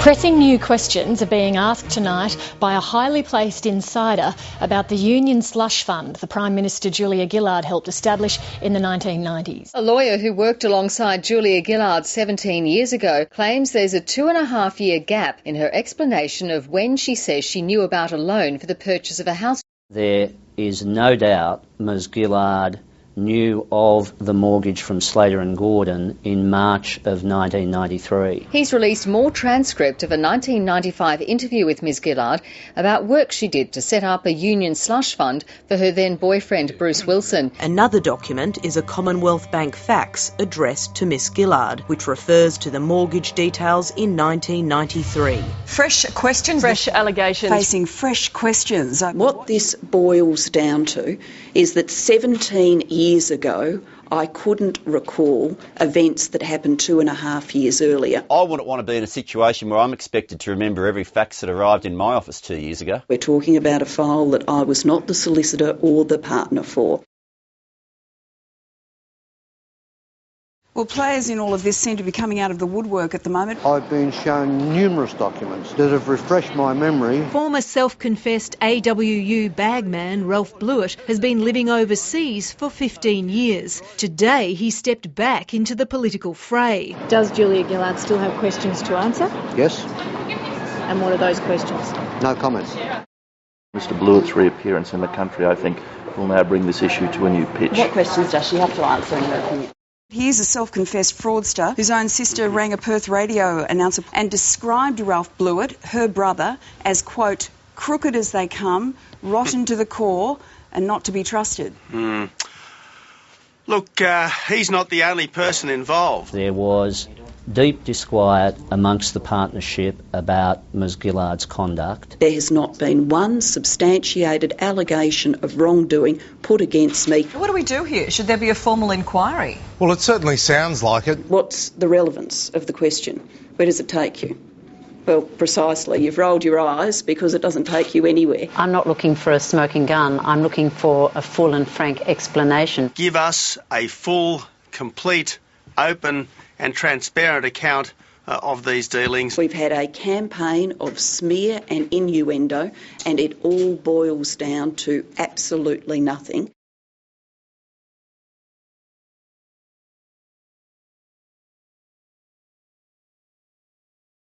Pressing new questions are being asked tonight by a highly placed insider about the Union Slush Fund the Prime Minister Julia Gillard helped establish in the 1990s. A lawyer who worked alongside Julia Gillard 17 years ago claims there's a 2.5-year gap in her explanation of when she says she knew about a loan for the purchase of a house. There is no doubt Ms Gillard knew of the mortgage from Slater and Gordon in March of 1993. He's released more transcript of a 1995 interview with Ms Gillard about work she did to set up a Union Slush Fund for her then boyfriend Bruce Wilson. Another document is a Commonwealth Bank fax addressed to Ms Gillard, which refers to the mortgage details in 1993. Fresh questions. Fresh allegations. Facing fresh questions. What this boils down to is that 17 years ago, I couldn't recall events that happened 2.5 years earlier. I wouldn't want to be in a situation where I'm expected to remember every fax that arrived in my office 2 years ago. We're talking about a file that I was not the solicitor or the partner for. Well, players in all of this seem to be coming out of the woodwork at the moment. I've been shown numerous documents that have refreshed my memory. Former self-confessed AWU bagman Ralph Blewett has been living overseas for 15 years. Today he stepped back into the political fray. Does Julia Gillard still have questions to answer? Yes. And what are those questions? No comments. Mr Blewett's reappearance in the country, I think, will now bring this issue to a new pitch. What questions does she have to answer in your opinion? Here's a self-confessed fraudster whose own sister rang a Perth radio announcer and described Ralph Blewett, her brother, as, quote, crooked as they come, rotten to the core and not to be trusted. Look, he's not the only person involved. There was deep disquiet amongst the partnership about Ms Gillard's conduct. There has not been one substantiated allegation of wrongdoing put against me. What do we do here? Should there be a formal inquiry? Well, it certainly sounds like it. What's the relevance of the question? Where does it take you? Well, precisely. You've rolled your eyes because it doesn't take you anywhere. I'm not looking for a smoking gun. I'm looking for a full and frank explanation. Give us a full, complete, open and transparent account of these dealings. We've had a campaign of smear and innuendo, and it all boils down to absolutely nothing.